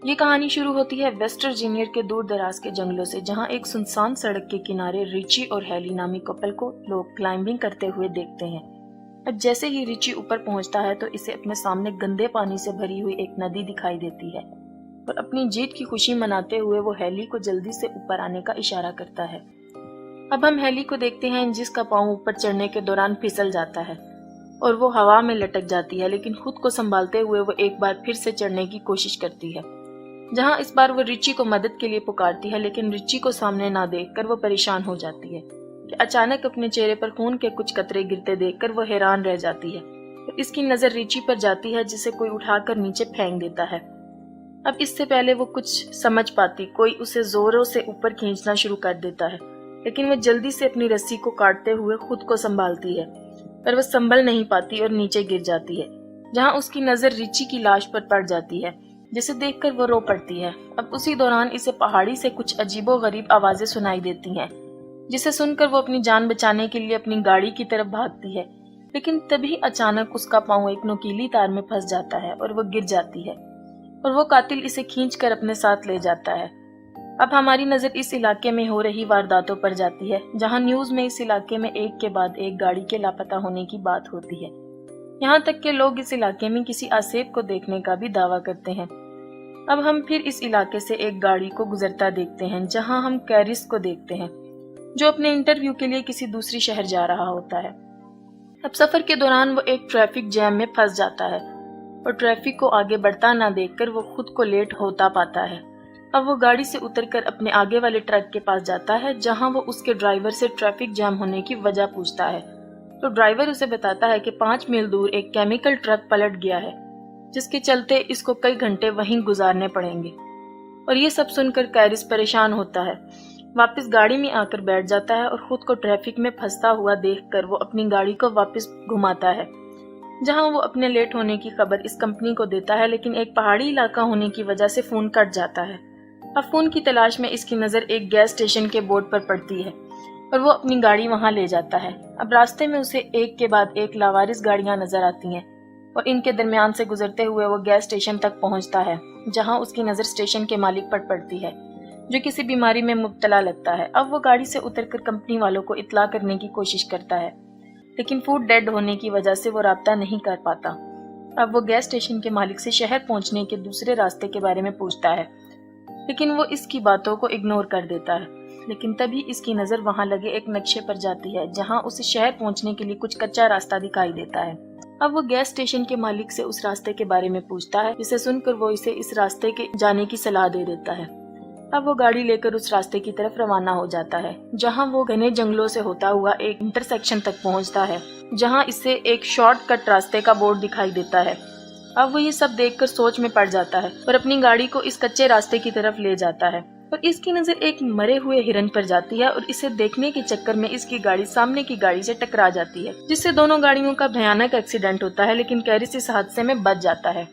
ये कहानी शुरू होती है वेस्ट वर्जीनिया के दूर दराज के जंगलों से, जहाँ एक सुनसान सड़क के किनारे रिची और हेली नामी कपल को लोग क्लाइंबिंग करते हुए देखते हैं। अब जैसे ही रिची ऊपर पहुंचता है तो इसे अपने सामने गंदे पानी से भरी हुई एक नदी दिखाई देती है और अपनी जीत की खुशी मनाते हुए वो हेली को जल्दी से ऊपर आने का इशारा करता है। अब हम हेली को देखते हैं जिसका पाँव ऊपर चढ़ने के दौरान फिसल जाता है और वो हवा में लटक जाती है, लेकिन खुद को संभालते हुए वो एक बार फिर से चढ़ने की कोशिश करती है, जहां इस बार वो रिची को मदद के लिए पुकारती है। लेकिन रिची को सामने ना देखकर वो परेशान हो जाती है कि अचानक अपने चेहरे पर खून के कुछ कतरे गिरते देखकर वो हैरान रह जाती है और इसकी नजर रिची पर जाती है, जिसे कोई उठाकर नीचे फेंक देता है। अब इससे पहले वो कुछ समझ पाती, कोई उसे जोरों से ऊपर खींचना शुरू कर देता है, लेकिन वो जल्दी से अपनी रस्सी को काटते हुए खुद को संभालती है, पर वो संभल नहीं पाती और नीचे गिर जाती है, जहां उसकी नजर रिची की लाश पर पड़ जाती है, जिसे देखकर वो रो पड़ती है। अब उसी दौरान इसे पहाड़ी से कुछ अजीबोगरीब आवाजें सुनाई देती हैं, जिसे सुनकर वो अपनी जान बचाने के लिए अपनी गाड़ी की तरफ भागती है, लेकिन तभी अचानक उसका पाँव एक नुकीली तार में फंस जाता है और वो गिर जाती है और वो कातिल इसे खींचकर अपने साथ ले जाता है। अब हमारी नजर इस इलाके में हो रही वारदातों पर जाती है, जहां न्यूज में इस इलाके में एक के बाद एक गाड़ी के लापता होने की बात होती है। यहाँ तक के लोग इस इलाके में किसी आसेब को देखने का भी दावा करते हैं। अब हम फिर इस इलाके से एक गाड़ी को गुजरता देखते हैं, जहां हम कैरिस को देखते हैं, जो अपने इंटरव्यू के लिए किसी दूसरी शहर जा रहा होता है। अब सफर के दौरान वो एक ट्रैफिक जैम में फंस जाता है और ट्रैफिक को आगे बढ़ता ना देखकर वो खुद को लेट होता पाता है। अब वो गाड़ी से उतरकर अपने आगे वाले ट्रक के पास जाता है, जहां वो उसके ड्राइवर से ट्रैफिक जैम होने की वजह पूछता है, तो ड्राइवर उसे बताता है कि 5 मील दूर एक केमिकल ट्रक पलट गया है, जिसके चलते इसको कई घंटे वहीं गुजारने पड़ेंगे। और ये सब सुनकर कैरिस परेशान होता है, वापस गाड़ी में आकर बैठ जाता है और खुद को ट्रैफिक में फंसता हुआ देखकर वो अपनी गाड़ी को वापस घुमाता है, जहां वो अपने लेट होने की खबर इस कंपनी को देता है, लेकिन एक पहाड़ी इलाका होने की वजह से फोन कट जाता है। अब फोन की तलाश में इसकी नजर एक गैस स्टेशन के बोर्ड पर पड़ती है और वो अपनी गाड़ी वहां ले जाता है। अब रास्ते में उसे एक के बाद एक लावारिस गाड़ियां नजर आती हैं और इनके दरमियान से गुजरते हुए वो गैस स्टेशन तक पहुंचता है, जहां उसकी नजर स्टेशन के मालिक पर पड़ती है, जो किसी बीमारी में मुब्तला लगता है। अब वो गाड़ी से उतरकर कंपनी वालों को इत्तला करने की कोशिश करता है, लेकिन फूड डेड होने की वजह से वो राब्ता नहीं कर पाता। अब वो गैस स्टेशन के मालिक से शहर पहुंचने के दूसरे रास्ते के बारे में पूछता है, लेकिन वो इसकी बातों को इग्नोर कर देता है। लेकिन तभी इसकी नजर वहां लगे एक नक्शे पर जाती है, जहां उसे शहर पहुंचने के लिए कुछ कच्चा रास्ता दिखाई देता है। अब वो गैस स्टेशन के मालिक से उस रास्ते के बारे में पूछता है, जिसे सुनकर वो इसे इस रास्ते के जाने की सलाह दे देता है। अब वो गाड़ी लेकर उस रास्ते की तरफ रवाना हो जाता है, जहां वो घने जंगलों से होता हुआ एक इंटरसेक्शन तक पहुंचता है, जहां इसे एक शॉर्टकट रास्ते का बोर्ड दिखाई देता है। अब वो ये सब देखकर सोच में पड़ जाता है और अपनी गाड़ी को इस कच्चे रास्ते की तरफ ले जाता है, और इसकी नजर एक मरे हुए हिरन पर जाती है और इसे देखने के चक्कर में इसकी गाड़ी सामने की गाड़ी से टकरा जाती है, जिससे दोनों गाड़ियों का भयानक एक्सीडेंट होता है। लेकिन कैरिस इस हादसे में बच जाता है।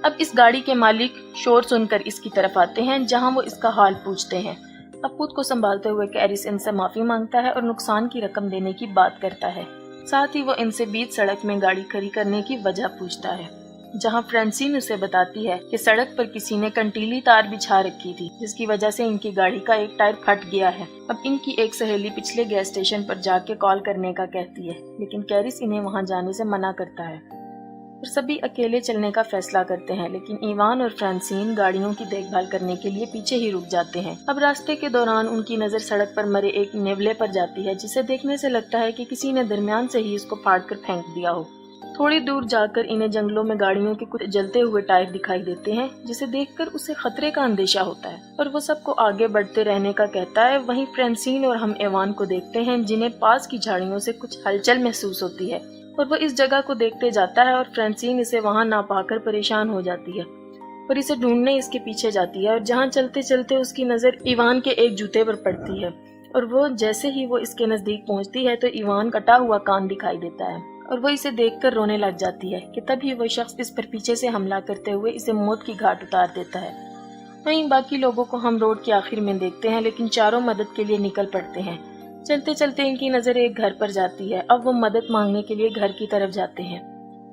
अब इस गाड़ी के मालिक शोर सुनकर इसकी तरफ आते हैं, जहां वो इसका हाल पूछते हैं। अब खुद को संभालते हुए कैरिस इनसे माफी मांगता है और नुकसान की रकम देने की बात करता है। साथ ही वो इनसे बीच सड़क में गाड़ी खड़ी करने की वजह पूछता है, जहां फ्रांसिन उसे बताती है कि सड़क पर किसी ने कंटीली तार बिछा रखी थी, जिसकी वजह से इनकी गाड़ी का एक टायर फट गया है। अब इनकी एक सहेली पिछले गैस स्टेशन पर जाके कॉल करने का कहती है, लेकिन कैरिस इन्हें वहां जाने से मना करता है और सभी अकेले चलने का फैसला करते हैं। लेकिन इवान और फ्रांसिन गाड़ियों की देखभाल करने के लिए पीछे ही रुक जाते हैं। अब रास्ते के दौरान उनकी नजर सड़क पर मरे एक नेवले पर जाती है, जिसे देखने से लगता है कि किसी ने दरमियान से ही इसको फाड़ कर फेंक दिया हो। थोड़ी दूर जाकर इन्हें जंगलों में गाड़ियों के कुछ जलते हुए टायर दिखाई देते हैं, जिसे देखकर उसे खतरे का अंदेशा होता है और वो सबको आगे बढ़ते रहने का कहता है। वहीं फ्रांसिन और हम एवान को देखते हैं, जिन्हें पास की झाड़ियों से कुछ हलचल महसूस होती है और वो इस जगह को देखते जाता है और फ्रांसिन इसे वहां ना पाकर परेशान हो जाती है और इसे ढूंढने इसके पीछे जाती है। और जहां चलते चलते उसकी नजर इवान के एक जूते पर पड़ती है और वो जैसे ही वो इसके नजदीक पहुंचती है तो इवान कटा हुआ कान दिखाई देता है और वो इसे देखकर रोने लग जाती है कि तभी वो शख्स इस पर पीछे से हमला करते हुए इसे मौत की घाट उतार देता है। वहीं बाकी लोगों को हम रोड के आखिर में देखते हैं, लेकिन चारों मदद के लिए निकल पड़ते हैं। चलते चलते इनकी नजर एक घर पर जाती है। अब वो मदद मांगने के लिए घर की तरफ जाते हैं।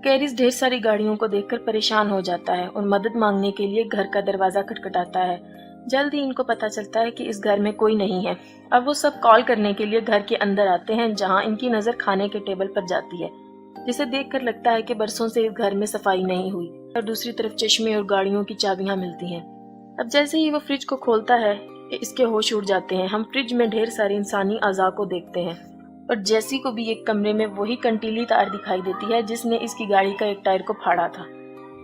कैरिस ढेर सारी गाड़ियों को देखकर परेशान हो जाता है और मदद मांगने के लिए घर का दरवाजा खटखटाता है। जल्द ही इनको पता चलता है कि इस घर में कोई नहीं है। अब वो सब कॉल करने के लिए घर के अंदर आते हैं, जहाँ इनकी नजर खाने के टेबल पर जाती है, जिसे देखकर लगता है कि बरसों से इस घर में सफाई नहीं हुई। और दूसरी तरफ चश्मे और गाड़ियों की चाबियां मिलती हैं। अब जैसे ही वो फ्रिज को खोलता है, इसके होश उड़ जाते हैं। हम फ्रिज में ढेर सारे इंसानी अज़ा को देखते हैं और जैसी को भी एक कमरे में वही कंटीली तार दिखाई देती है जिसने इसकी गाड़ी का एक टायर को फाड़ा था।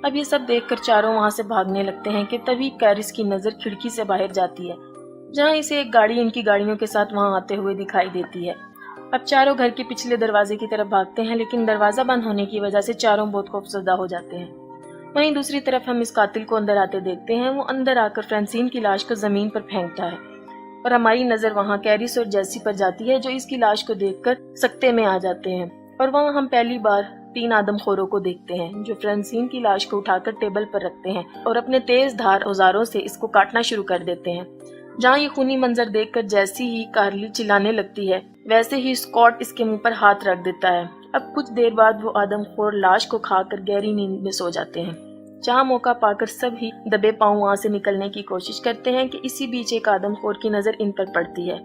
अब ये सब देखकर चारों वहां से भागने लगते हैं कि तभी कैरिस की नजर खिड़की से बाहर जाती है, जहां इसे एक गाड़ी इनकी गाड़ियों के साथ वहां आते हुए दिखाई देती है। अब चारों घर के पिछले दरवाजे की तरफ भागते हैं, लेकिन दरवाजा बंद होने की वजह से चारों बहुत खौफजदा हो जाते हैं। वहीं दूसरी तरफ हम इस कातिल को अंदर आते देखते हैं। वो अंदर आकर फ्रांसीन की लाश को जमीन पर फेंकता है और हमारी नजर वहां कैरिस और जैसी पर जाती है, जो इसकी लाश को देखकर सकते में आ जाते हैं। और वहां हम पहली बार 3 आदमखोरों को देखते हैं, जो फ्रांसीन की लाश को उठाकर टेबल पर रखते हैं और अपने तेज धार औजारों से इसको काटना शुरू कर देते हैं। जहाँ ये खूनी मंजर देखकर जैसी ही कार्ली चिल्लाने लगती है, वैसे ही स्कॉट इसके मुंह पर हाथ रख देता है। अब कुछ देर बाद वो आदमखोर लाश को खाकर गहरी नींद में सो जाते हैं, जहाँ मौका पाकर सब ही दबे पांव वहां से निकलने की कोशिश करते हैं कि इसी बीच एक आदमखोर की नजर इन पर पड़ती है,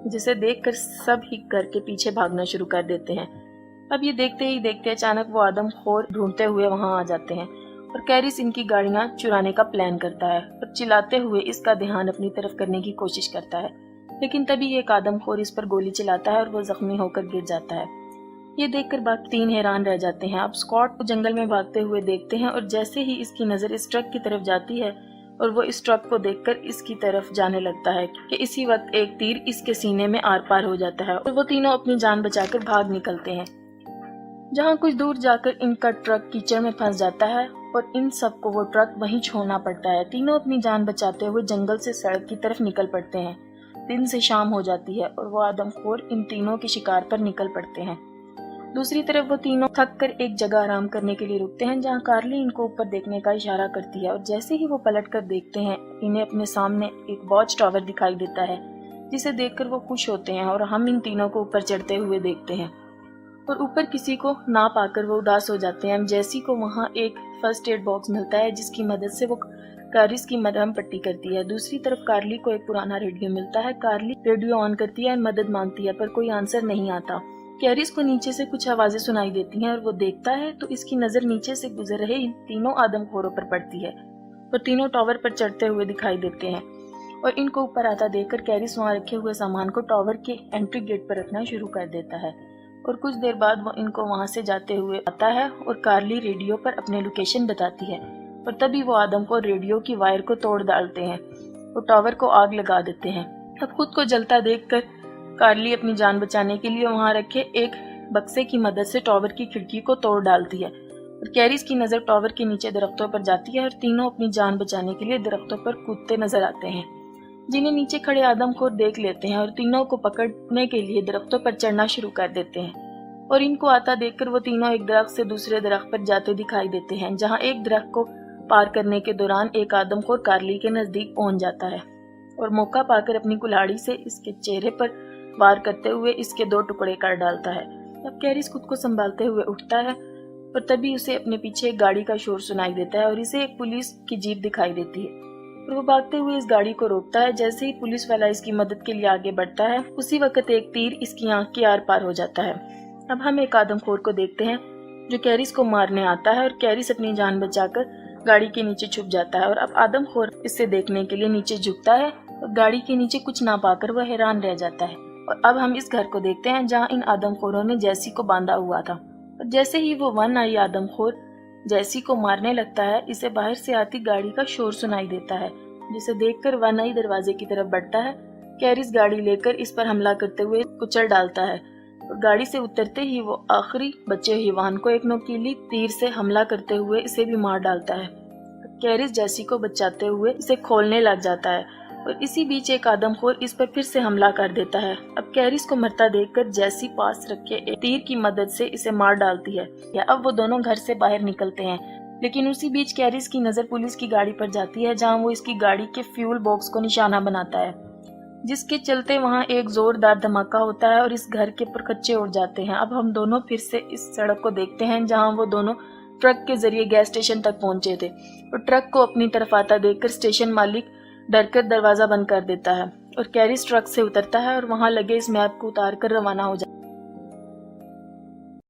जिसे देखकर सब ही घर के पीछे भागना शुरू कर देते हैं। अब ये देखते ही देखते अचानक वो आदमखोर ढूंढते हुए वहां आ जाते हैं और कैरिस इनकी गाड़ियां चुराने का प्लान करता है और चिल्लाते हुए इसका ध्यान अपनी तरफ करने की कोशिश करता है, लेकिन तभी एक आदमखोर इस पर गोली चलाता है और वो जख्मी होकर गिर जाता है। ये देखकर बाकी 3 हैरान रह जाते हैं। अब स्कॉट को जंगल में भागते हुए देखते हैं और जैसे ही इसकी नजर इस ट्रक की तरफ जाती है और वो इस ट्रक को देखकर इसकी तरफ जाने लगता है कि इसी वक्त एक तीर इसके सीने में आर पार हो जाता है और वो तीनों अपनी जान बचाकर भाग निकलते हैं। जहाँ कुछ दूर जाकर इनका ट्रक कीचड़ में फंस जाता है और इन सबको वो ट्रक वहीं छोड़ना पड़ता है। तीनों अपनी जान बचाते हुए जंगल से सड़क की तरफ निकल पड़ते हैं। दिन से शाम हो जाती है और वो आदमखोर इन तीनों के शिकार पर निकल पड़ते हैं। दूसरी तरफ वो तीनों थक कर एक जगह आराम करने के लिए रुकते हैं, जहाँ कार्ली इनको ऊपर देखने का इशारा करती है और जैसे ही वो पलट कर देखते हैं, इन्हें अपने सामने एक वॉच टावर दिखाई देता है, जिसे देखकर वो खुश होते हैं और हम इन तीनों को ऊपर चढ़ते हुए देखते हैं और ऊपर किसी को ना पाकर वो उदास हो जाते हैं। जैसी को वहाँ एक फर्स्ट एड बॉक्स मिलता है, जिसकी मदद से वो कैरिस की मरहम पट्टी करती है। दूसरी तरफ कार्ली को एक पुराना रेडियो मिलता है। कार्ली रेडियो ऑन करती है, मदद मांगती है, पर कोई आंसर नहीं आता। कैरिस को नीचे से कुछ आवाजें सुनाई देती हैं और वो देखता है तो इसकी नजर नीचे से गुजर रहे इन तीनों आदमखोरों पर पड़ती है और तीनों टावर पर चढ़ते हुए दिखाई देते हैं और इनको ऊपर आता देखकर कैरिस वहाँ रखे हुए सामान को टावर के एंट्री गेट पर रखना शुरू कर देता है और कुछ देर बाद वो इनको वहाँ से जाते हुए आता है और कार्ली रेडियो पर अपने लोकेशन बताती है और तभी वो आदमखोर रेडियो की वायर को तोड़ डालते हैं और टावर को आग लगा देते हैं। अब खुद को जलता देखकर कार्ली अपनी जान बचाने के लिए वहां रखे एक बक्से की मदद से टावर की खिड़की को तोड़ डालती है और कैरिस की नजर टावर के नीचे दरख्तों पर जाती है और तीनों अपनी जान बचाने के लिए दरख्तों पर कूदते नजर आते हैं, जिन्हें नीचे खड़े आदमखोर देख लेते हैं और तीनों को पकड़ने के लिए दरख्तों पर चढ़ना शुरू कर देते हैं और इनको आता देखकर वो तीनों एक दरख्त से दूसरे दरख्त पर जाते दिखाई देते हैं, जहाँ एक दरख्त को पार करने के दौरान एक आदमखोर कार्ली के नजदीक पहुंच जाता है और मौका पाकर अपनी कुल्हाड़ी से इसके चेहरे पर वार करते हुए इसके 2 टुकड़े कर डालता है। अब कैरिस खुद को संभालते हुए उठता है और तभी उसे अपने पीछे एक गाड़ी का शोर सुनाई देता है और इसे एक पुलिस की जीप दिखाई देती है और वो भागते हुए इस गाड़ी को रोकता है। जैसे ही पुलिस वाला इसकी मदद के लिए आगे बढ़ता है, उसी वक्त एक तीर इसकी आंख के आर पार हो जाता है। अब हम एक आदमखोर को देखते हैं जो कैरिस को मारने आता है और कैरिस अपनी जान बचाकर गाड़ी के नीचे छुप जाता है और अब आदमखोर इसे देखने के लिए नीचे झुकता है और गाड़ी के नीचे कुछ ना पाकर वह हैरान रह जाता है। और अब हम इस घर को देखते हैं जहाँ इन आदमखोरों ने जैसी को बांधा हुआ था और जैसे ही वो वन आई आदमखोर जैसी को मारने लगता है, इसे बाहर से आती गाड़ी का शोर सुनाई देता है, जिसे देखकर वन आई दरवाजे की तरफ बढ़ता है। कैरिस गाड़ी लेकर इस पर हमला करते हुए कुचल डालता है और गाड़ी से उतरते ही वो आखिरी बचे हुए वाहन को एक नोकीली तीर से हमला करते हुए इसे भी मार डालता है। कैरिस जैसी को बचाते हुए इसे खोलने लग जाता है और इसी बीच एक आदमखोर इस पर फिर से हमला कर देता है। अब कैरिस को मरता देखकर जैसी पास रखे एक तीर की मदद से इसे मार डालती है। या अब वो दोनों घर से बाहर निकलते हैं, लेकिन उसी बीच कैरिस की नजर पुलिस की गाड़ी पर जाती है, जहां वो इसकी गाड़ी के फ्यूल बॉक्स को निशाना बनाता है, जिसके चलते वहां एक जोरदार धमाका होता है और इस घर के परखच्चे उड़ जाते हैं। अब हम दोनों फिर से इस सड़क को देखते हैं जहां वो दोनों ٹرک کے ذریعے گیس اسٹیشن تک پہنچے تھے اور ٹرک کو اپنی طرف آتا دیکھ کر اسٹیشن مالک ڈر کر دروازہ بند کر دیتا ہے اور کیرس ٹرک سے اترتا ہے اور وہاں لگے اس میپ کو اتار کر روانہ ہو جاتا ہے۔